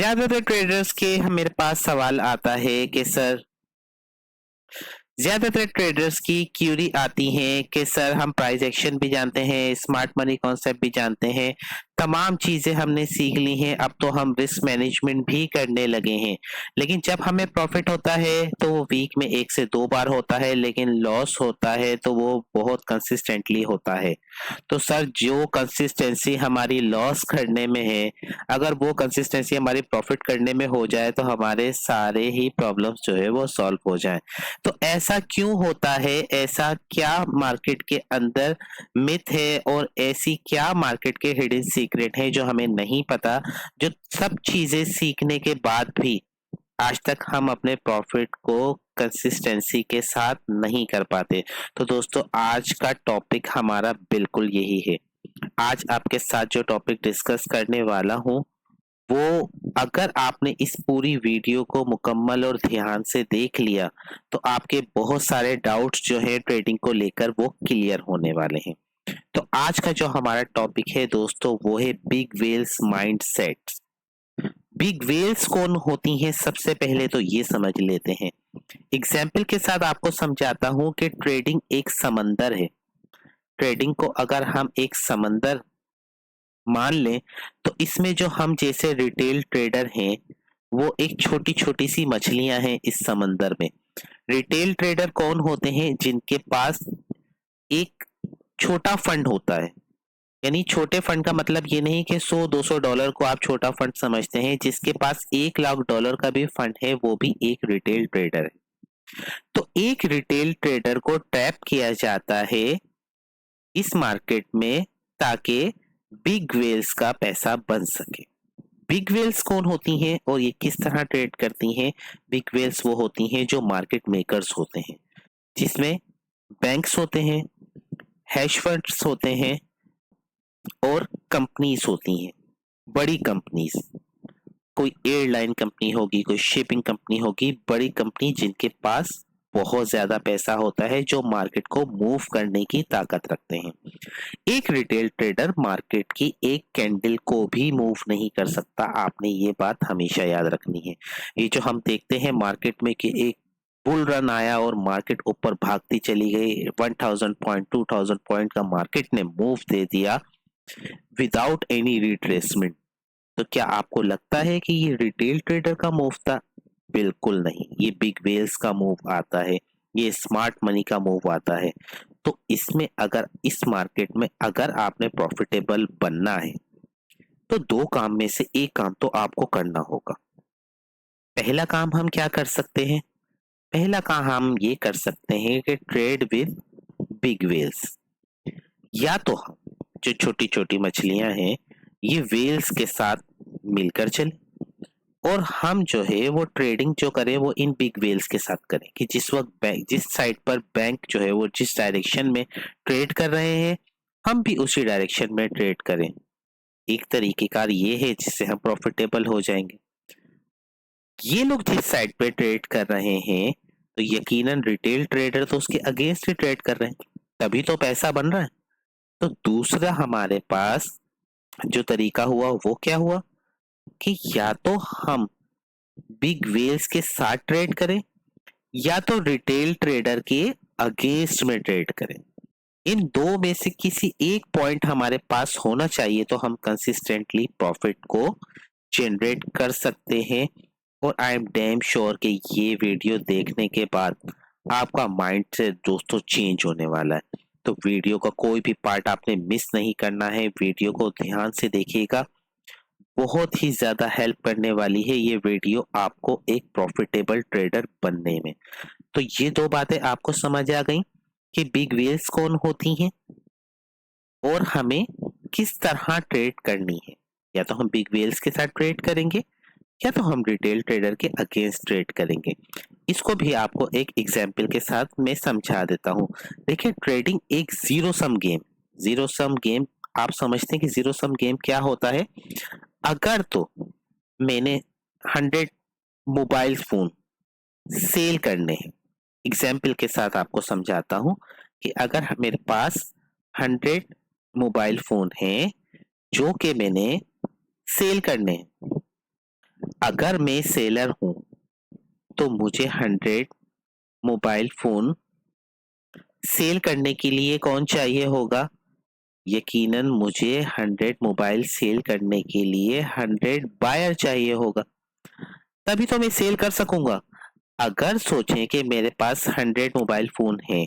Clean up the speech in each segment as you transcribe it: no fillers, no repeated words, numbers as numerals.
ज्यादातर ट्रेडर्स के मेरे पास सवाल आता है कि सर, ज्यादातर ट्रेडर्स की क्यूरी आती है कि सर हम प्राइस एक्शन भी जानते हैं, स्मार्ट मनी कॉन्सेप्ट भी जानते हैं, तमाम चीजें हमने सीख ली हैं, अब तो हम रिस्क मैनेजमेंट भी करने लगे हैं। लेकिन जब हमें प्रॉफिट होता है तो वो वीक में 1 से 2 बार होता है, लेकिन लॉस होता है तो वो बहुत कंसिस्टेंटली होता है। तो सर, जो कंसिस्टेंसी हमारी लॉस करने में है, अगर वो कंसिस्टेंसी हमारी प्रॉफिट करने में हो जाए तो हमारे सारे ही प्रॉब्लम्स जो है वो सॉल्व हो जाए। तो ऐसा क्यों होता है? ऐसा क्या मार्केट के अंदर मिथ है और ऐसी क्या मार्केट के हिडन सीक्रेट है जो हमें नहीं पता, जो सब चीजें सीखने के बाद भी आज तक हम अपने प्रॉफिट को कंसिस्टेंसी के साथ नहीं कर पाते? तो दोस्तों, आज का टॉपिक हमारा बिल्कुल यही है। आज आपके साथ जो टॉपिक डिस्कस करने वाला हूँ, वो अगर आपने इस पूरी वीडियो को मुकम्मल और ध्यान से देख लिया तो आपके बहुत सारे डाउट्स जो है ट्रेडिंग को लेकर वो क्लियर होने वाले हैं। तो आज का जो हमारा टॉपिक है दोस्तों, वो है big whales mindset. Big whales कौन होती हैं, सबसे पहले तो ये समझ लेते हैं। एग्जाम्पल के साथ आपको समझाता हूँ कि ट्रेडिंग एक समंदर है। ट्रेडिंग को अगर हम एक समंदर मान लें तो इसमें जो हम जैसे रिटेल ट्रेडर हैं, वो एक छोटी छोटी सी मछलियां हैं इस समंदर में। रिटेल ट्रेडर कौन होते हैं? जिनके पास एक छोटा फंड होता है। यानी छोटे फंड का मतलब ये नहीं कि 100-200 डॉलर को आप छोटा फंड समझते हैं। जिसके पास 1 लाख डॉलर का भी फंड है वो भी एक रिटेल ट्रेडर है। तो एक रिटेल ट्रेडर को ट्रैप किया जाता है इस मार्केट में ताकि बिग वेल्स का पैसा बन सके। बिग वेल्स कौन होती हैं और ये किस तरह ट्रेड करती हैं? बिग वेल्स वो होती हैं जो मार्केट मेकर्स होते हैं, जिसमें बैंक्स होते हैं, हैश फंड्स होते हैं और कंपनीज होती हैं, बड़ी कंपनीज। कोई एयरलाइन कंपनी होगी, कोई शिपिंग कंपनी होगी, बड़ी कंपनी जिनके पास बहुत ज्यादा पैसा होता है, जो मार्केट को मूव करने की ताकत रखते हैं। एक रिटेल ट्रेडर मार्केट की एक कैंडल को भी मूव नहीं कर सकता। आपने ये बात हमेशा याद रखनी है। ये जो हम देखते हैं मार्केट में कि एक बुल रन आया और मार्केट ऊपर भागती चली गई, 1000 पॉइंट 2000 पॉइंट का मार्केट ने मूव दे दिया विदाउट एनी रिट्रेसमेंट। तो क्या आपको लगता है कि ये रिटेल ट्रेडर का मूव था? बिल्कुल नहीं, ये बिग वेल्स का मूव आता है, ये स्मार्ट मनी का मूव आता है। तो इसमें अगर इस मार्केट में अगर आपने प्रॉफिटेबल बनना है तो दो काम में से एक काम तो आपको करना होगा। पहला काम हम क्या कर सकते हैं? पहला काम हम ये कर सकते हैं कि ट्रेड विद बिग वेल्स। या तो हम जो छोटी छोटी मछलियां हैं ये वेल्स के साथ मिलकर चले और हम जो है वो ट्रेडिंग जो करें वो इन बिग वेल्स के साथ करें कि जिस वक्त बैंक, जिस साइड पर बैंक जो है वो जिस डायरेक्शन में ट्रेड कर रहे हैं, हम भी उसी डायरेक्शन में ट्रेड करें। एक तरीकेकार ये है जिससे हम प्रॉफिटेबल हो जाएंगे। ये लोग जिस साइड पे ट्रेड कर रहे हैं तो यकीनन रिटेल ट्रेडर तो उसके अगेंस्ट ही ट्रेड कर रहे हैं, तभी तो पैसा बन रहा है। तो दूसरा हमारे पास जो तरीका हुआ वो क्या हुआ कि या तो हम बिग वेल्स के साथ ट्रेड करें या तो रिटेल ट्रेडर के अगेंस्ट में ट्रेड करें। इन दो में से किसी एक पॉइंट हमारे पास होना चाहिए तो हम कंसिस्टेंटली प्रॉफिट को जनरेट कर सकते हैं। और आई एम डैम श्योर कि ये वीडियो देखने के बाद आपका माइंड से दोस्तों चेंज होने वाला है। तो वीडियो का कोई भी पार्ट आपने मिस नहीं करना है, वीडियो को ध्यान से देखिएगा। बहुत ही ज्यादा हेल्प करने वाली है ये वीडियो आपको एक प्रॉफिटेबल ट्रेडर बनने में। तो ये दो बातें आपको समझ आ गई कि बिग वेल्स कौन होती हैं और हमें किस तरह ट्रेड करनी है। या तो हम बिग वेल्स के साथ ट्रेड करेंगे या तो हम रिटेल ट्रेडर के अगेंस्ट ट्रेड करेंगे। इसको भी आपको एक एग्जाम्पल के साथ मैं समझा देता हूँ। देखिए, ट्रेडिंग एक जीरो सम गेम आप समझते हैं कि जीरो सम गेम क्या होता है? अगर तो मैंने 100 मोबाइल फोन सेल करने हैं, एग्जाम्पल के साथ आपको समझाता हूं कि अगर मेरे पास 100 मोबाइल फोन हैं जो कि मैंने सेल करने हैं, अगर मैं सेलर हूं तो मुझे 100 मोबाइल फोन सेल करने के लिए कौन चाहिए होगा? यकीनन मुझे 100 मोबाइल सेल करने के लिए 100 बायर चाहिए होगा, तभी तो मैं सेल कर सकूंगा। अगर सोचें कि मेरे पास 100 मोबाइल फोन हैं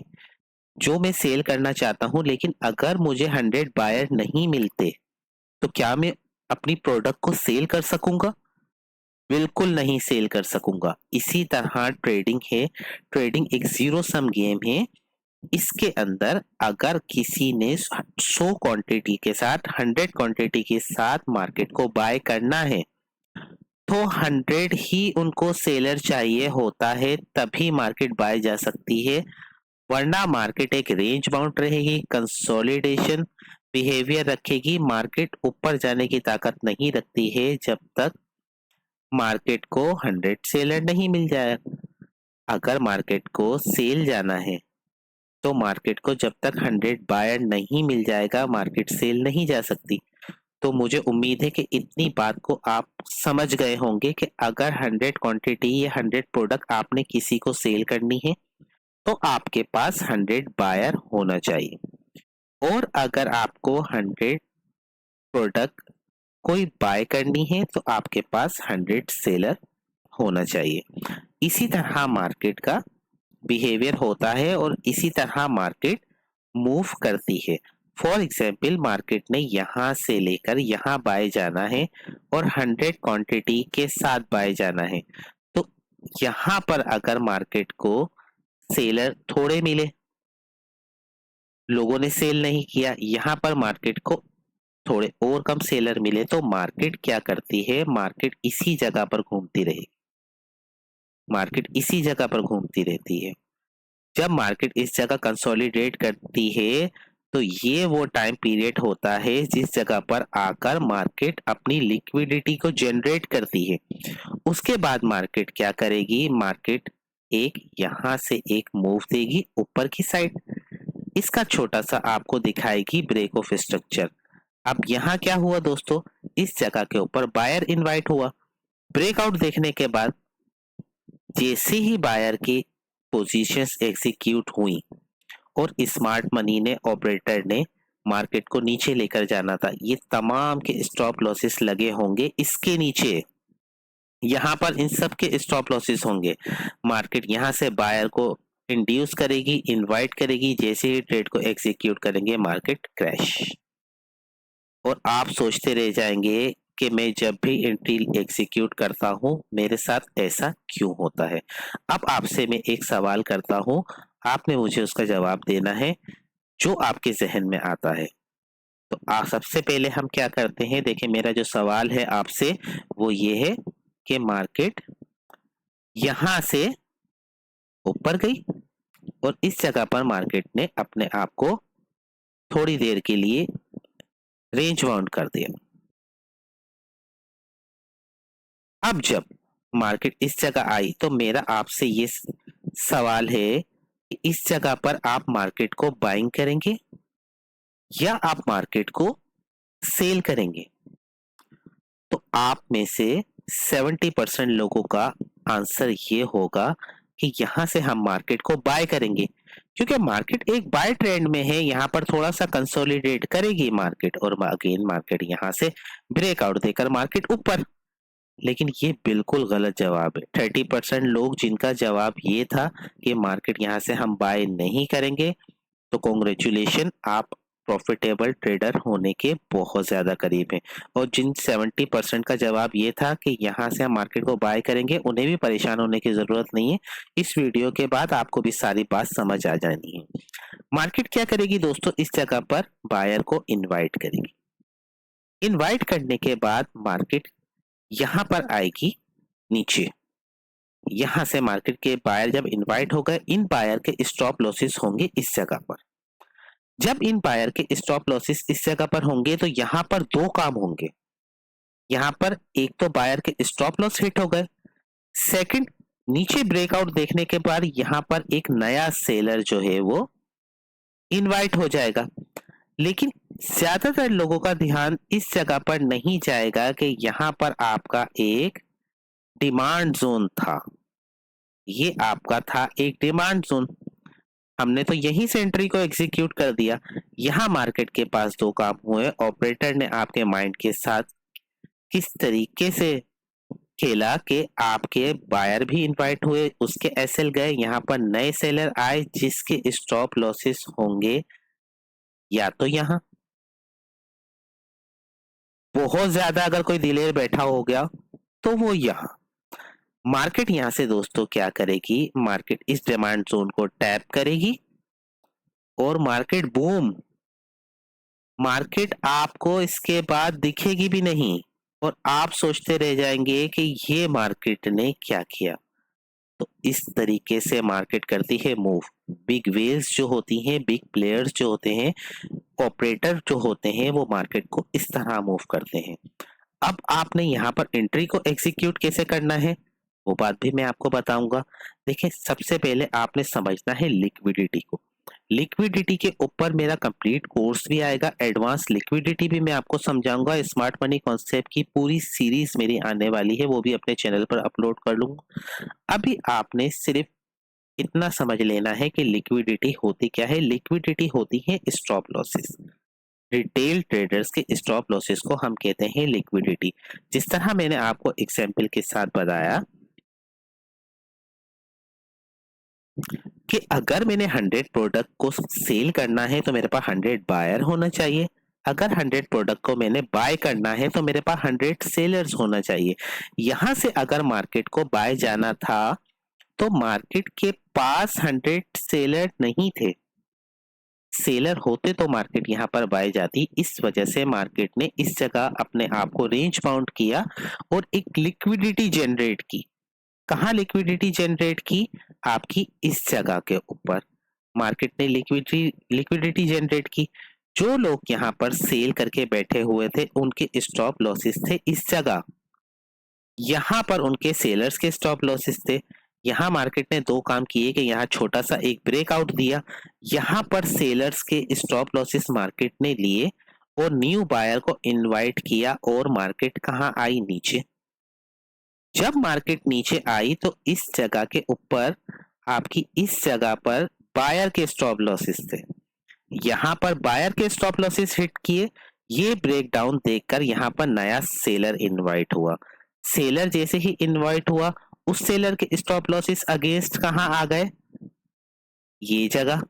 जो मैं सेल करना चाहता हूं, लेकिन अगर मुझे 100 बायर नहीं मिलते तो क्या मैं अपनी प्रोडक्ट को सेल कर सकूंगा? बिल्कुल नहीं सेल कर सकूंगा। इसी तरह ट्रेडिंग है। ट्रेडिंग एक जीरो सम गेम है। इसके अंदर अगर किसी ने 100 क्वांटिटी के साथ 100 क्वांटिटी के साथ मार्केट को बाय करना है तो 100 ही उनको सेलर चाहिए होता है, तभी मार्केट बाय जा सकती है। वरना मार्केट एक रेंज बाउंड रहेगी, कंसोलिडेशन बिहेवियर रखेगी। मार्केट ऊपर जाने की ताकत नहीं रखती है जब तक मार्केट को 100 सेलर नहीं मिल जाए। अगर मार्केट को सेल जाना है तो मार्केट को जब तक 100 बायर नहीं मिल जाएगा मार्केट सेल नहीं जा सकती। तो मुझे उम्मीद है कि इतनी बात को आप समझ गए होंगे कि अगर 100 क्वांटिटी या 100 प्रोडक्ट आपने किसी को सेल करनी है तो आपके पास 100 बायर होना चाहिए, और अगर आपको 100 प्रोडक्ट कोई बाय करनी है तो आपके पास 100 सेलर होना चाहिए। इसी तरह मार्केट का बिहेवियर होता है और इसी तरह मार्केट मूव करती है। फॉर एग्जाम्पल मार्केट ने यहाँ से लेकर यहाँ बाय जाना है और 100 क्वांटिटी के साथ बाय जाना है, तो यहाँ पर अगर मार्केट को सेलर थोड़े मिले, लोगों ने सेल नहीं किया, यहाँ पर मार्केट को थोड़े और कम सेलर मिले, तो मार्केट क्या करती है? मार्केट इसी जगह पर घूमती रहेगी। मार्केट इसी जगह पर घूमती रहती है। जब मार्केट इस जगह कंसोलिडेट करती है तो ये वो टाइम पीरियड होता है जिस जगह पर आकर मार्केट अपनी लिक्विडिटी को जनरेट करती है। उसके बाद मार्केट क्या करेगी? मार्केट एक यहाँ से एक मूव देगी ऊपर की साइड। इसका छोटा सा आपको दिखाएगी ब्रेक ऑफ स्ट्रक्चर। अब यहाँ क्या हुआ दोस्तों? इस जगह के ऊपर बायर इनवाइट हुआ। ब्रेकआउट देखने के बाद जैसे ही बायर की पोजीशंस एग्जीक्यूट हुई और स्मार्ट मनी ने, ऑपरेटर ने मार्केट को नीचे लेकर जाना था, ये तमाम के स्टॉप लॉसेस लगे होंगे इसके नीचे। यहाँ पर इन सब के स्टॉप लॉसेस होंगे। मार्केट यहाँ से बायर को इंड्यूस करेगी, इनवाइट करेगी, जैसे ही ट्रेड को एग्जीक्यूट करेंगे मार्केट क्रैश। और आप सोचते रह जाएंगे कि मैं जब भी एंट्री एग्जीक्यूट करता हूं मेरे साथ ऐसा क्यों होता है। अब आपसे मैं एक सवाल करता हूं, आपने मुझे उसका जवाब देना है जो आपके जहन में आता है। तो आप सबसे पहले हम क्या करते हैं, देखिए मेरा जो सवाल है आपसे वो ये है कि मार्केट यहां से ऊपर गई और इस जगह पर मार्केट ने अपने आप को थोड़ी देर के लिए रेंज बाउंड कर दिया। अब जब मार्केट इस जगह आई तो मेरा आपसे ये सवाल है कि इस जगह पर आप मार्केट को बाइंग करेंगे या आप मार्केट को सेल करेंगे? तो आप में से 70% लोगों का आंसर ये होगा कि यहाँ से हम मार्केट को बाय करेंगे, क्योंकि मार्केट एक बाय ट्रेंड में है। यहाँ पर थोड़ा सा कंसोलिडेट करेगी मार्केट और अगेन मार्केट यहाँ से ब्रेकआउट देकर मार्केट ऊपर। लेकिन ये बिल्कुल गलत जवाब है। 30% लोग जिनका जवाब ये था कि मार्केट यहाँ से हम बाय नहीं करेंगे, तो कॉन्ग्रेचुलेशन, आप प्रॉफिटेबल ट्रेडर होने के बहुत ज्यादा करीब हैं। और जिन 70% का जवाब ये था कि यहाँ से हम मार्केट को बाय करेंगे, उन्हें भी परेशान होने की जरूरत नहीं है। इस वीडियो के बाद आपको भी सारी बात समझ आ जानी है। मार्केट क्या करेगी दोस्तों? इस जगह पर बायर को इनवाइट करेगी। इनवाइट करने के बाद मार्केट यहाँ पर आएगी नीचे। यहाँ से मार्केट के बायर जब इनवाइट हो गए, इन बायर के स्टॉप लॉसेस होंगे इस जगह पर। जब इन बायर के स्टॉप लॉसेस इस जगह पर होंगे तो यहाँ पर दो काम होंगे। यहाँ पर एक तो बायर के स्टॉप लॉस हिट हो गए, सेकंड नीचे ब्रेकआउट देखने के बाद यहाँ पर एक नया सेलर जो है वो इनवाइट हो जाएगा। लेकिन ज्यादातर लोगों का ध्यान इस जगह पर नहीं जाएगा कि यहाँ पर आपका एक डिमांड जोन था, ये आपका था एक डिमांड जोन। हमने तो यहीं से एंट्री को एग्जीक्यूट कर दिया। यहाँ मार्केट के पास दो काम हुए, ऑपरेटर ने आपके माइंड के साथ किस तरीके से खेला कि आपके बायर भी इनवाइट हुए, उसके एसएल गए, यहाँ पर नए सेलर आए जिसके स्टॉप लॉसेस होंगे या तो यहाँ बहुत ज्यादा, अगर कोई दिलेर बैठा हो गया तो वो यहाँ। मार्केट यहाँ से दोस्तों क्या करेगी, मार्केट इस डिमांड जोन को टैप करेगी और मार्केट बूम, मार्केट आपको इसके बाद दिखेगी भी नहीं और आप सोचते रह जाएंगे कि ये मार्केट ने क्या किया। तो इस तरीके से मार्केट करती है मूव। बिग वेल्स जो होती हैं, बिग प्लेयर्स जो होते हैं, ऑपरेटर जो होते हैं, वो मार्केट को इस तरह मूव करते हैं। अब आपने यहाँ पर एंट्री को एग्जीक्यूट कैसे करना है वो बात भी मैं आपको बताऊंगा। देखिए, सबसे पहले आपने समझना है लिक्विडिटी को। लिक्विडिटी के ऊपर मेरा कंप्लीट कोर्स भी आएगा, एडवांस लिक्विडिटी भी मैं आपको समझाऊंगा। स्मार्ट मनी कॉन्सेप्ट की पूरी सीरीज मेरी आने वाली है, वो भी अपने चैनल पर अपलोड कर लूंगा। अभी आपने सिर्फ इतना समझ लेना है कि लिक्विडिटी होती क्या है। लिक्विडिटी होती है स्टॉप लॉसेस। रिटेल ट्रेडर्स के स्टॉप लॉसेस को हम कहते हैं लिक्विडिटी। जिस तरह मैंने आपको एग्जाम्पल के साथ बताया कि अगर मैंने 100 प्रोडक्ट को सेल करना है तो मेरे पास 100 बायर होना चाहिए। अगर 100 प्रोडक्ट को मैंने बाय करना है तो मेरे पास 100 सेलर्स होना चाहिए। यहां से अगर मार्केट को बाय जाना था तो मार्केट के पास 100 सेलर नहीं थे। सेलर होते तो मार्केट यहाँ पर बाय जाती। इस वजह से मार्केट ने इस जगह अपने आप को रेंज बाउंड किया और एक लिक्विडिटी जनरेट की। कहाँ लिक्विडिटी जनरेट की? आपकी इस जगह के ऊपर मार्केट ने लिक्विडिटी जनरेट की। जो लोग यहाँ पर सेल करके बैठे हुए थे उनके स्टॉप लॉसेस थे इस जगह, यहाँ पर उनके सेलर्स के स्टॉप लॉसेस थे। यहाँ मार्केट ने दो काम किए कि यहाँ छोटा सा एक ब्रेकआउट दिया, यहाँ पर सेलर्स के स्टॉप लॉसेस मार्केट ने लिए और न्यू बायर को इनवाइट किया और मार्केट कहाँ आई? नीचे। जब मार्केट नीचे आई तो इस जगह के ऊपर आपकी इस जगह पर बायर के स्टॉप लॉसेस थे। यहाँ पर बायर के स्टॉप लॉसेस हिट किए। ये ब्रेकडाउन देखकर यहाँ पर नया सेलर इनवाइट हुआ। सेलर जैसे ही इनवाइट हुआ उस सेलर के स्टॉप लॉसेस अगेंस्ट कहाँ आ गए? ये जगह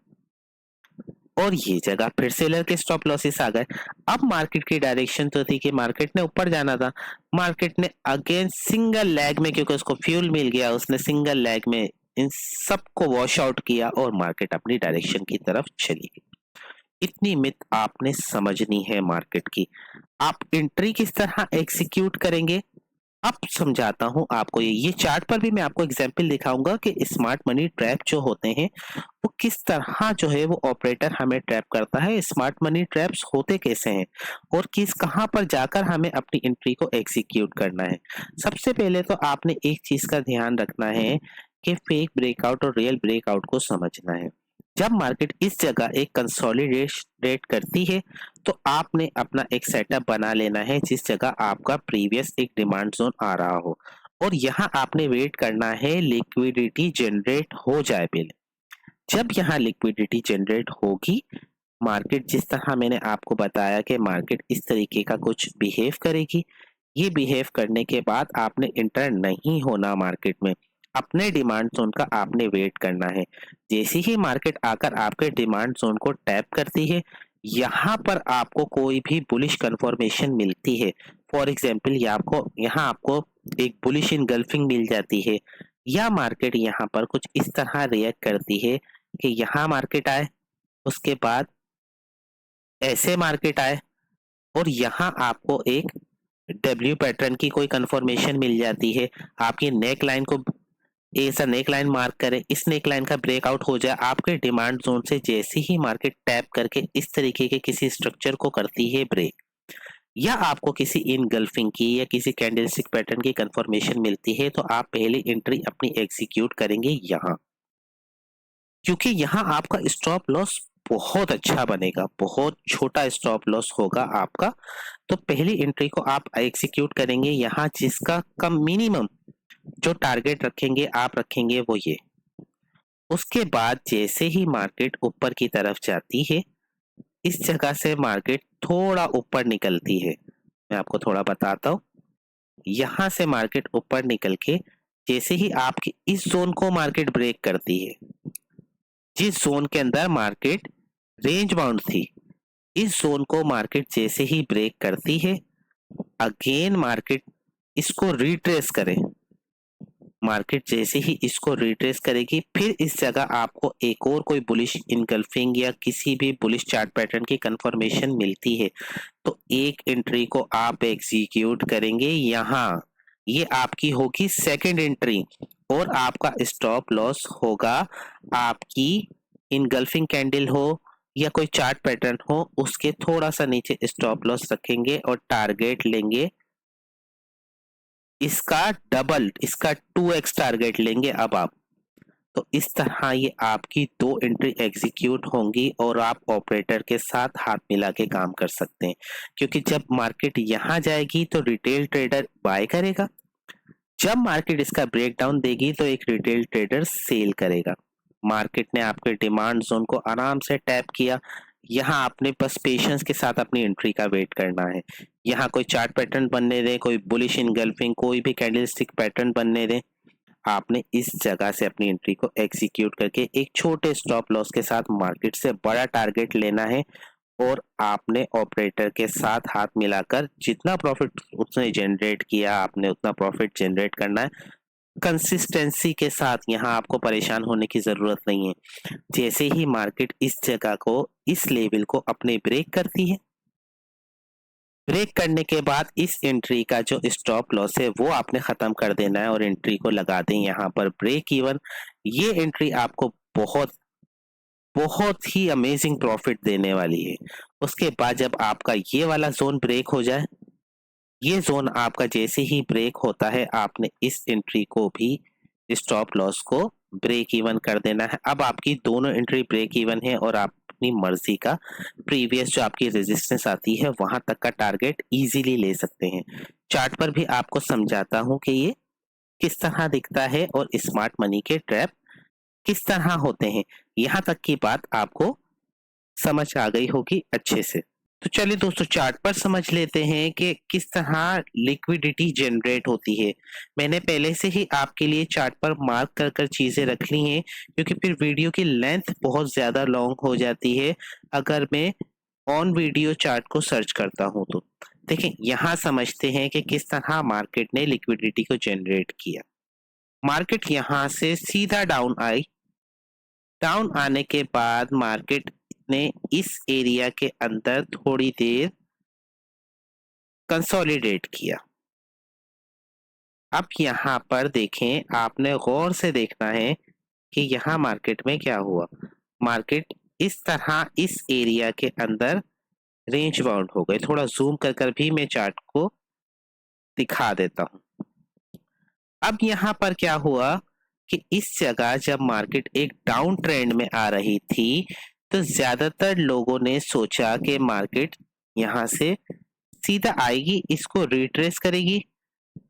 और ये जगह फिर सेलर के स्टॉप लॉसेस आ गए। अब मार्केट की डायरेक्शन तो थी कि मार्केट ने ऊपर जाना था। मार्केट ने अगेन सिंगल लेग में, क्योंकि उसको फ्यूल मिल गया, उसने सिंगल लेग में इन सबको वॉश आउट किया और मार्केट अपनी डायरेक्शन की तरफ चली गई। इतनी मिथ आपने समझनी है मार्केट की। आप एंट्री किस तरह एग्जीक्यूट करेंगे अब समझाता हूं आपको। ये चार्ट पर भी मैं आपको एग्जांपल दिखाऊंगा कि स्मार्ट मनी ट्रैप जो होते हैं वो किस तरह जो है वो ऑपरेटर हमें ट्रैप करता है। स्मार्ट मनी ट्रैप्स होते कैसे हैं और किस कहां पर जाकर हमें अपनी एंट्री को एग्जीक्यूट करना है। सबसे पहले तो आपने एक चीज का ध्यान रखना है कि फेक ब्रेकआउट और रियल ब्रेकआउट को समझना है। जब मार्केट इस जगह एक कंसोलिडेट करती है तो आपने अपना एक सेटअप बना लेना है जिस जगह आपका प्रीवियस एक डिमांड जोन आ रहा हो और यहाँ आपने वेट करना है लिक्विडिटी जनरेट हो जाए पहले। जब यहाँ लिक्विडिटी जनरेट होगी, मार्केट जिस तरह मैंने आपको बताया कि मार्केट इस तरीके का कुछ बिहेव करेगी। ये बिहेव करने के बाद आपने इंटर नहीं होना मार्केट में, अपने डिमांड जोन का आपने वेट करना है। जैसे ही मार्केट आकर आपके डिमांड जोन को टैप करती है, यहाँ पर आपको कोई भी बुलिश कंफर्मेशन मिलती है, फॉर एग्जांपल यहाँ आपको एक बुलिश इनगल्फिंग मिल जाती है, या मार्केट यहाँ पर कुछ इस तरह रिएक्ट करती है कि यहाँ मार्केट आए, उसके बाद ऐसे मार्केट आए और यहाँ आपको एक डब्ल्यू पैटर्न की कोई कंफर्मेशन मिल जाती है। आपकी नेक लाइन को ऐसा नेक लाइन मार्क करें, इस नेक लाइन का ब्रेकआउट हो जाए आपके डिमांड जोन से, जैसे ही मार्केट टैप करके इस तरीके के किसी स्ट्रक्चर को करती है ब्रेक, या आपको किसी इनगल्फिंग की या किसी कैंडलस्टिक पैटर्न की कंफर्मेशन मिलती है, तो आप पहली एंट्री अपनी एग्जीक्यूट करेंगे यहाँ, क्योंकि यहाँ आपका स्टॉप लॉस बहुत अच्छा बनेगा, बहुत छोटा स्टॉप लॉस होगा आपका। तो पहली एंट्री को आप एग्जीक्यूट करेंगे यहाँ, जिसका कम मिनिमम जो टारगेट रखेंगे आप रखेंगे वो ये। उसके बाद जैसे ही मार्केट ऊपर की तरफ जाती है, इस जगह से मार्केट थोड़ा ऊपर निकलती है। मैं आपको थोड़ा बताता हूँ। यहाँ से मार्केट ऊपर निकल के जैसे ही आपकी इस जोन को मार्केट ब्रेक करती है, जिस जोन के अंदर मार्केट रेंज बाउंड थी, इस जोन को मार्केट जैसे ही ब्रेक करती है, अगेन मार्केट इसको रिट्रेस करे। मार्केट जैसे ही इसको रिट्रेस करेगी, फिर इस जगह आपको एक और कोई बुलिश इनगल्फिंग या किसी भी बुलिश चार्ट पैटर्न की कंफर्मेशन मिलती है, तो एक एंट्री को आप एग्जीक्यूट करेंगे यहाँ। ये आपकी होगी सेकंड एंट्री और आपका स्टॉप लॉस होगा आपकी इनगल्फिंग कैंडल हो या कोई चार्ट पैटर्न हो, उसके थोड़ा सा नीचे स्टॉप लॉस रखेंगे और टारगेट लेंगे इसका डबल, इसका 2x टारगेट लेंगे अब आप। तो इस तरह ये आपकी दो एंट्री एग्जीक्यूट होंगी और आप ऑपरेटर के साथ हाथ मिला के काम कर सकते हैं, क्योंकि जब मार्केट यहाँ जाएगी तो रिटेल ट्रेडर बाय करेगा, जब मार्केट इसका ब्रेकडाउन देगी तो एक रिटेल ट्रेडर सेल करेगा। मार्केट ने आपके डिमांड जोन को आराम से टैप किया, यहाँ आपने बस पेशेंस के साथ अपनी एंट्री का वेट करना है। यहाँ कोई चार्ट पैटर्न बनने दें, कोई बुलिश इनगल्फिंग, कोई भी कैंडलस्टिक पैटर्न बनने दें, आपने इस जगह से अपनी एंट्री को एग्जीक्यूट करके एक छोटे स्टॉप लॉस के साथ मार्केट से बड़ा टारगेट लेना है और आपने ऑपरेटर के साथ हाथ मिलाकर जितना प्रॉफिट उसने जनरेट किया आपने उतना प्रॉफिट जनरेट करना है कंसिस्टेंसी के साथ। यहाँ आपको परेशान होने की जरूरत नहीं है। जैसे ही मार्केट इस जगह को, इस लेवल को अपने ब्रेक करती है, ब्रेक करने के बाद इस एंट्री का जो स्टॉप लॉस है वो आपने खत्म कर देना है और एंट्री को लगा दें यहाँ पर ब्रेक इवन। ये एंट्री आपको बहुत बहुत ही अमेजिंग प्रॉफिट देने वाली है। उसके बाद जब आपका ये वाला जोन ब्रेक हो जाए, ये जोन आपका जैसे ही ब्रेक होता है आपने इस एंट्री को भी, स्टॉप लॉस को ब्रेक इवन कर देना है। अब आपकी दोनों एंट्री ब्रेक इवन है और आप अपनी मर्जी का प्रीवियस जो आपकी रेजिस्टेंस आती है वहां तक का टारगेट इजीली ले सकते हैं। चार्ट पर भी आपको समझाता हूं कि ये किस तरह दिखता है और स्मार्ट मनी के ट्रैप किस तरह होते हैं। यहाँ तक की बात आपको समझ आ गई होगी अच्छे से। तो चलिए दोस्तों चार्ट पर समझ लेते हैं कि किस तरह लिक्विडिटी जनरेट होती है। मैंने पहले से ही आपके लिए चार्ट पर मार्क कर कर चीजें रख ली हैं, क्योंकि फिर वीडियो की लेंथ बहुत ज्यादा लॉन्ग हो जाती है अगर मैं ऑन वीडियो चार्ट को सर्च करता हूं तो। देखें यहाँ समझते हैं कि किस तरह मार्केट ने लिक्विडिटी को जनरेट किया। मार्केट यहाँ से सीधा डाउन आई, डाउन आने के बाद मार्केट ने इस एरिया के अंदर थोड़ी देर कंसोलिडेट किया। अब यहाँ पर देखें, आपने गौर से देखना है कि यहाँ मार्केट में क्या हुआ। मार्केट इस तरह इस एरिया के अंदर रेंज बाउंड हो गए। थोड़ा जूम कर कर भी मैं चार्ट को दिखा देता हूँ। अब यहाँ पर क्या हुआ कि इस जगह जब मार्केट एक डाउन ट्रेंड में आ रही थी तो ज्यादातर लोगों ने सोचा कि मार्केट यहाँ से सीधा आएगी, इसको रिट्रेस करेगी,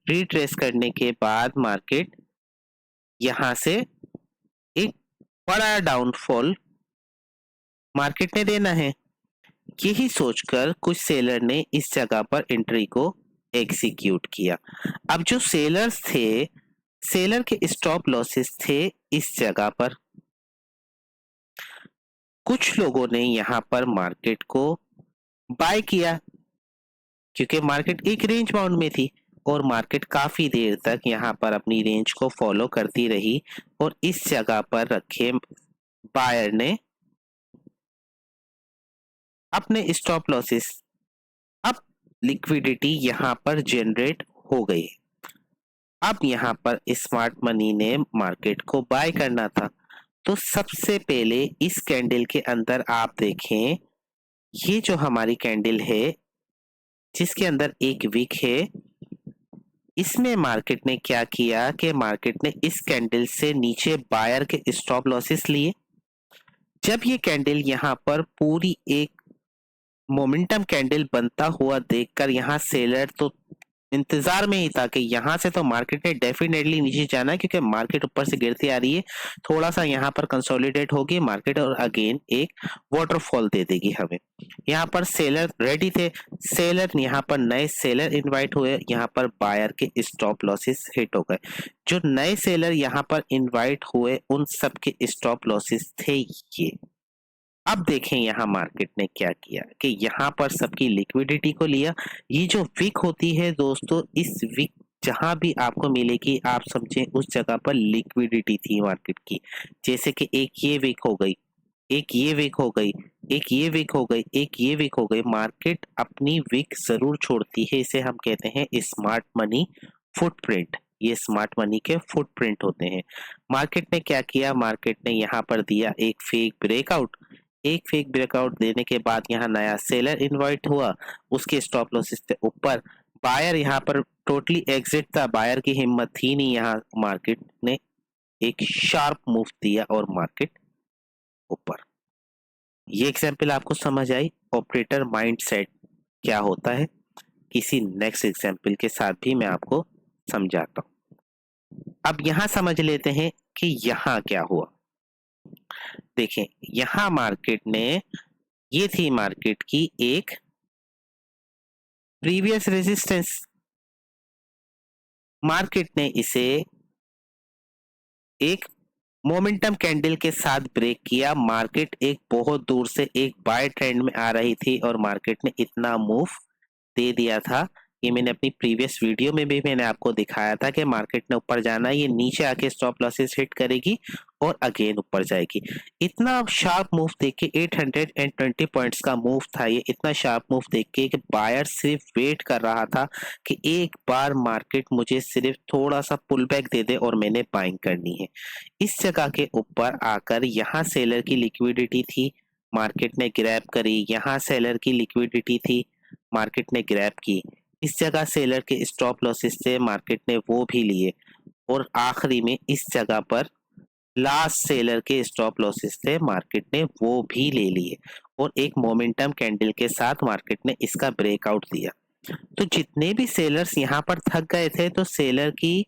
रिट्रेस करने के बाद मार्केट यहाँ से एक बड़ा डाउनफॉल मार्केट ने देना है। यही सोचकर कुछ सेलर ने इस जगह पर एंट्री को एग्जीक्यूट किया। अब जो सेलर्स थे, सेलर के स्टॉप लॉसेस थे इस जगह पर। कुछ लोगों ने यहाँ पर मार्केट को बाय किया क्योंकि मार्केट एक रेंज बाउंड में थी और मार्केट काफी देर तक यहाँ पर अपनी रेंज को फॉलो करती रही और इस जगह पर रखे बायर ने अपने स्टॉप लॉसेस, अब लिक्विडिटी यहाँ पर जनरेट हो गई। अब यहाँ पर स्मार्ट मनी ने मार्केट को बाय करना था। तो सबसे पहले इस कैंडल के अंदर आप देखें, ये जो हमारी कैंडल है जिसके अंदर एक विक है, इसमें मार्केट ने क्या किया कि मार्केट ने इस कैंडल से नीचे बायर के स्टॉप लॉसेस लिए। जब ये कैंडल यहाँ पर पूरी एक मोमेंटम कैंडल बनता हुआ देखकर यहाँ सेलर तो इंतजार में ही था कि यहाँ से तो मार्केट ने डेफिनेटली नीचे जाना है, क्योंकि मार्केट ऊपर से गिरती आ रही है। थोड़ा सा यहाँ पर कंसोलिडेट होगी मार्केट और अगेन एक वाटरफॉल दे देगी हमें। यहाँ पर सेलर रेडी थे, सेलर यहाँ पर नए सेलर इनवाइट हुए, यहाँ पर बायर के स्टॉप लॉसेस हिट हो गए। जो नए सेलर यहाँ पर इनवाइट हुए उन सबके स्टॉप लॉसेस थे ये। अब देखें यहाँ मार्केट ने क्या किया कि यहाँ पर सबकी लिक्विडिटी को लिया। ये जो विक होती है दोस्तों, इस विक जहां भी आपको मिलेगी आप समझें उस जगह पर लिक्विडिटी थी मार्केट की। जैसे कि एक ये विक हो गई, एक ये विक हो गई, एक ये विक हो गई, एक ये विक हो गई। मार्केट अपनी विक जरूर छोड़ती है, इसे हम कहते हैं स्मार्ट मनी फुटप्रिंट। ये स्मार्ट मनी के फुटप्रिंट होते हैं। मार्केट ने क्या किया, मार्केट ने यहाँ पर दिया एक फेक ब्रेकआउट। एक फेक ब्रेकआउट देने के बाद यहाँ नया सेलर इनवाइट हुआ, उसके स्टॉप लॉसेस थे ऊपर। बायर यहाँ पर टोटली एग्जिट था, बायर की हिम्मत थी नहीं। यहाँ मार्केट ने एक शार्प मूव दिया और मार्केट ऊपर। ये एग्जाम्पल आपको समझ आई ऑपरेटर माइंडसेट क्या होता है। किसी नेक्स्ट एग्जाम्पल के साथ भी मैं आपको समझाता हूँ। अब यहाँ समझ लेते हैं कि यहाँ क्या हुआ। देखें यहाँ मार्केट ने, ये थी मार्केट की एक प्रीवियस रेजिस्टेंस। मार्केट ने इसे एक मोमेंटम कैंडल के साथ ब्रेक किया। मार्केट एक बहुत दूर से एक बाय ट्रेंड में आ रही थी और मार्केट ने इतना मूव दे दिया था। ये मैंने अपनी प्रीवियस वीडियो में भी मैंने आपको दिखाया था कि मार्केट ने ऊपर जाना है, ये नीचे आके स्टॉप लॉसेस हिट करेगी और अगेन ऊपर जाएगी। इतना शार्प मूव देख के 820 पॉइंट्स का मूव था ये। इतना शार्प मूव देख के कि बायर सिर्फ वेट कर रहा था कि एक बार मार्केट मुझे सिर्फ थोड़ा सा पुल बैक दे दे और मैंने बाइंग करनी है। इस जगह के ऊपर आकर यहाँ सेलर की लिक्विडिटी थी, मार्केट ने ग्रैब करी। यहाँ सेलर की लिक्विडिटी थी, मार्केट ने ग्रैब की। इस जगह सेलर के स्टॉप लॉसेस थे, मार्केट ने वो भी लिए। और आखिरी में इस जगह पर लास्ट सेलर के स्टॉप लॉसेस थे, मार्केट ने वो भी ले लिए और एक मोमेंटम कैंडल के साथ मार्केट ने इसका ब्रेकआउट दिया। तो जितने भी सेलर्स यहाँ पर थक गए थे, तो सेलर की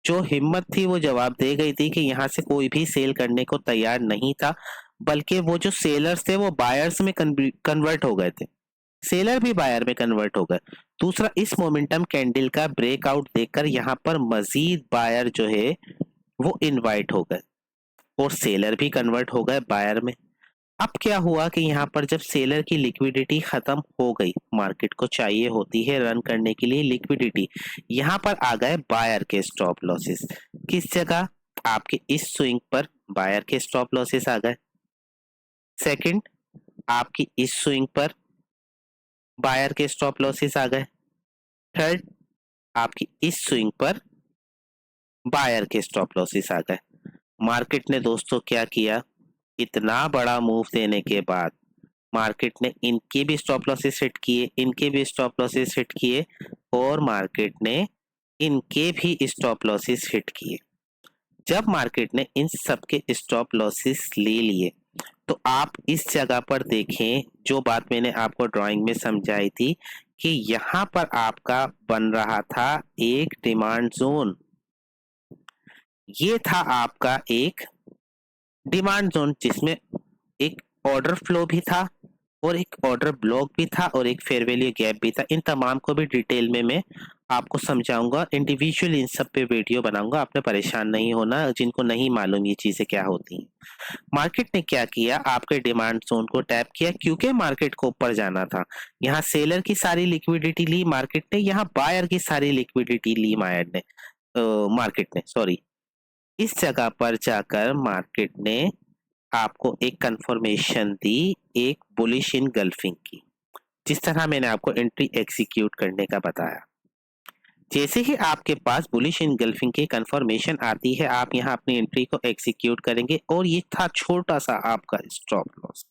जो हिम्मत थी वो जवाब दे गई थी कि यहाँ से कोई भी सेल करने को तैयार नहीं था, बल्कि वो जो सेलर्स थे वो बायर्स में कन्वर्ट हो गए थे। सेलर भी बायर में कन्वर्ट हो गए। दूसरा, इस मोमेंटम कैंडल का ब्रेकआउट देखकर यहाँ पर मजीद बायर जो है वो इनवाइट हो गए और सेलर भी कन्वर्ट हो गए बायर में। अब क्या हुआ कि यहाँ पर जब सेलर की लिक्विडिटी खत्म हो गई, मार्केट को चाहिए होती है रन करने के लिए लिक्विडिटी, यहाँ पर आ गए बायर के स्टॉप लॉसेस। किस जगह, आपके इस स्विंग पर बायर के स्टॉप लॉसेस आ गए। सेकंड, आपकी इस स्विंग पर बायर के स्टॉप लॉसेस आ गए। थर्ड, आपकी इस स्विंग पर बायर के स्टॉप लॉसेस आ गए। मार्केट ने दोस्तों क्या किया, इतना बड़ा मूव देने के बाद मार्केट ने इनके भी स्टॉप लॉसेस हिट किए, इनके भी स्टॉप लॉसेस हिट किए और मार्केट ने इनके भी स्टॉप लॉसेस हिट किए। जब मार्केट ने इन सब के स्टॉप लॉसेस ले लिए, तो आप इस जगह पर देखें जो बात मैंने आपको ड्राइंग में समझाई थी कि यहाँ पर आपका बन रहा था एक डिमांड जोन। ये था आपका एक डिमांड जोन जिसमें एक ऑर्डर फ्लो भी था और एक ऑर्डर ब्लॉक भी था और एक फेयर वैल्यू गैप भी था। इन तमाम को भी डिटेल में मैं आपको समझाऊंगा, इंडिविजुअल इन सब पे वीडियो बनाऊंगा। आपने परेशान नहीं होना जिनको नहीं मालूम ये चीजें क्या होती हैं। मार्केट ने क्या किया, आपके डिमांड जोन को टैप किया क्योंकि मार्केट को ऊपर जाना था। यहाँ सेलर की सारी लिक्विडिटी ली मार्केट ने, यहाँ बायर की सारी लिक्विडिटी ली मार्केट ने सॉरी। इस जगह पर जाकर मार्केट ने आपको एक कंफर्मेशन दी एक बुलिश इनगल्फिंग की, जिस तरह मैंने आपको एंट्री एग्जीक्यूट करने का बताया। जैसे ही आपके पास बुलिश इनगल्फिंग की कंफर्मेशन आती है, आप यहाँ अपनी एंट्री को एग्जीक्यूट करेंगे और ये था छोटा सा आपका स्टॉप लॉस।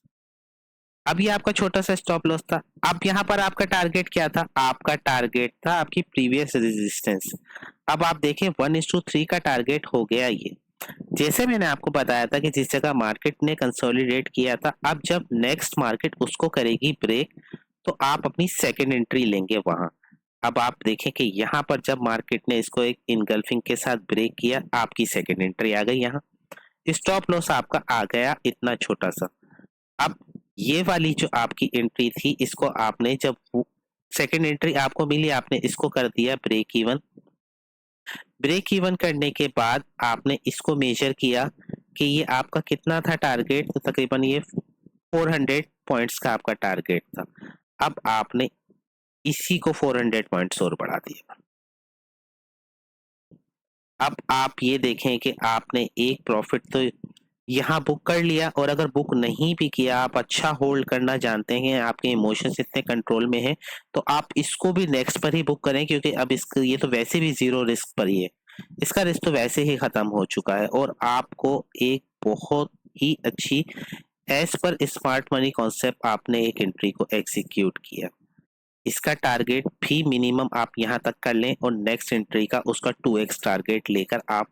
अब ये आपका छोटा सा स्टॉप लॉस था। अब यहाँ पर आपका टारगेट क्या था, आपका टारगेट था आपकी प्रीवियस रेजिस्टेंस। अब आप देखें 1:3 का टारगेट हो गया ये। जैसे मैंने आपको बताया था कि जिस जगह मार्केट ने कंसोलिडेट किया था, अब जब नेक्स्ट मार्केट उसको करेगी ब्रेक, तो आप अपनी सेकंड एंट्री लेंगे वहां। अब आप देखें कि यहाँ पर जब मार्केट ने इसको एक इनगल्फिंग के साथ ब्रेक किया, आपकी सेकेंड एंट्री आ गई। यहाँ स्टॉप लॉस आपका आ गया इतना छोटा सा। अब ये वाली जो आपकी एंट्री थी, इसको आपने जब सेकेंड एंट्री आपको मिली, आपने इसको कर दिया ब्रेक इवन। ब्रेक इवन करने के बाद आपने इसको मेजर किया कि ये आपका कितना था टारगेट, तो तकरीबन ये 400 पॉइंट्स का आपका टारगेट था। अब आपने इसी को 400 पॉइंट्स और बढ़ा दिया। अब आप ये देखें कि आपने एक प्रॉफिट तो यहाँ बुक कर लिया, और अगर बुक नहीं भी किया, आप अच्छा होल्ड करना जानते हैं, आपके इमोशंस इतने कंट्रोल में है, तो आप इसको भी नेक्स्ट पर ही बुक करें, क्योंकि अब इसका ये तो वैसे भी जीरो रिस्क पर ही है। इसका रिस्क तो वैसे ही खत्म हो चुका है, और आपको एक बहुत ही अच्छी as per smart money concept आपने एक एंट्री को एग्जीक्यूट किया। इसका टारगेट भी मिनिमम आप यहाँ तक कर लें, और नेक्स्ट एंट्री का उसका 2x टारगेट लेकर आप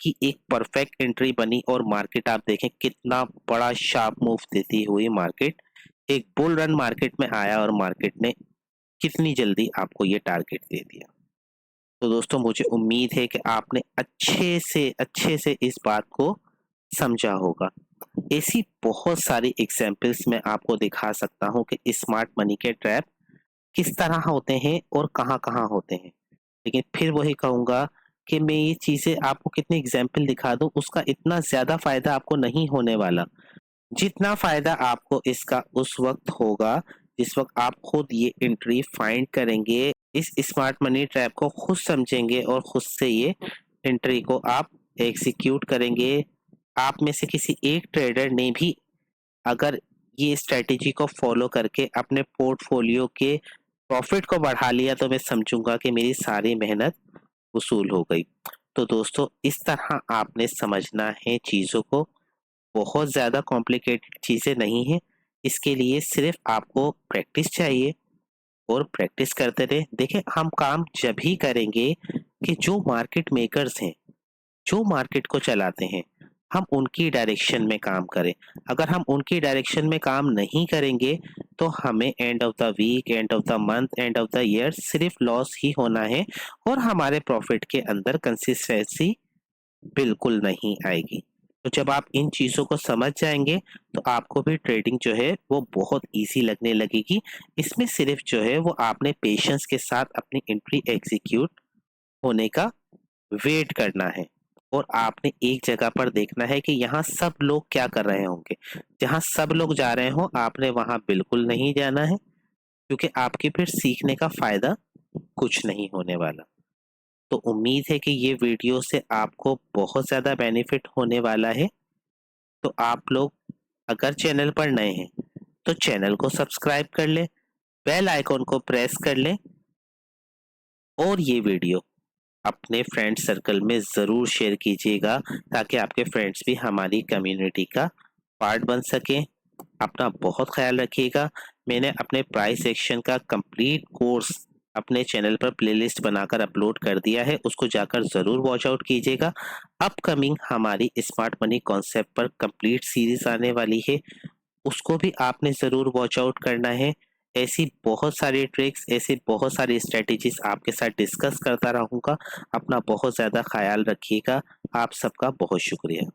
की एक परफेक्ट एंट्री बनी। और मार्केट आप देखें कितना बड़ा शार्प मूव देती हुई मार्केट एक बुल रन मार्केट में आया, और मार्केट ने कितनी जल्दी आपको ये टारगेट दे दिया। तो दोस्तों, मुझे उम्मीद है कि आपने अच्छे से इस बात को समझा होगा। ऐसी बहुत सारी एग्जाम्पल्स मैं आपको दिखा सकता हूँ कि स्मार्ट मनी के ट्रैप किस तरह होते हैं और कहाँ कहाँ होते हैं, लेकिन फिर वही कहूंगा कि मैं ये चीजें आपको कितने एग्जाम्पल दिखा दूं, उसका इतना ज्यादा फायदा आपको नहीं होने वाला जितना फायदा आपको इसका उस वक्त होगा जिस वक्त आप खुद ये एंट्री फाइंड करेंगे, इस स्मार्ट मनी ट्रैप को खुद समझेंगे, और खुद से ये एंट्री को आप एग्जीक्यूट करेंगे। आप में से किसी एक ट्रेडर ने भी अगर ये स्ट्रेटेजी को फॉलो करके अपने पोर्टफोलियो के प्रॉफिट को बढ़ा लिया, तो मैं समझूंगा कि मेरी सारी मेहनत वसूल हो गई। तो दोस्तों, इस तरह आपने समझना है चीज़ों को। बहुत ज़्यादा कॉम्प्लिकेटेड चीज़ें नहीं है, इसके लिए सिर्फ आपको प्रैक्टिस चाहिए, और प्रैक्टिस करते रहे। देखिए, हम काम जब ही करेंगे कि जो मार्केट मेकर्स हैं, जो मार्केट को चलाते हैं, हम उनकी डायरेक्शन में काम करें। अगर हम उनकी डायरेक्शन में काम नहीं करेंगे, तो हमें end of the week, end of the month, end of the year सिर्फ लॉस ही होना है, और हमारे प्रॉफिट के अंदर कंसिस्टेंसी बिल्कुल नहीं आएगी। तो जब आप इन चीज़ों को समझ जाएंगे, तो आपको भी ट्रेडिंग जो है वो बहुत इजी लगने लगेगी। इसमें सिर्फ जो है वो आपने पेशेंस के साथ अपनी एंट्री एग्जीक्यूट होने का वेट करना है, और आपने एक जगह पर देखना है कि यहाँ सब लोग क्या कर रहे होंगे। जहाँ सब लोग जा रहे हो, आपने वहां बिल्कुल नहीं जाना है, क्योंकि आपके फिर सीखने का फायदा कुछ नहीं होने वाला। तो उम्मीद है कि ये वीडियो से आपको बहुत ज़्यादा बेनिफिट होने वाला है। तो आप लोग अगर चैनल पर नए हैं, तो चैनल को सब्सक्राइब कर लें, बेल आइकॉन को प्रेस कर लें, और ये वीडियो अपने फ्रेंड सर्कल में ज़रूर शेयर कीजिएगा, ताकि आपके फ्रेंड्स भी हमारी कम्युनिटी का पार्ट बन सकें। अपना बहुत ख्याल रखिएगा। मैंने अपने प्राइस एक्शन का कंप्लीट कोर्स अपने चैनल पर प्लेलिस्ट बनाकर अपलोड कर दिया है, उसको जाकर ज़रूर वॉच आउट कीजिएगा। अपकमिंग हमारी स्मार्ट मनी कॉन्सेप्ट पर कंप्लीट सीरीज आने वाली है, उसको भी आपने ज़रूर वॉच आउट करना है। ऐसी बहुत सारी ट्रिक्स, ऐसी बहुत सारी स्ट्रेटेजीज आपके साथ डिस्कस करता रहूँगा। अपना बहुत ज़्यादा ख्याल रखिएगा। आप सबका बहुत शुक्रिया।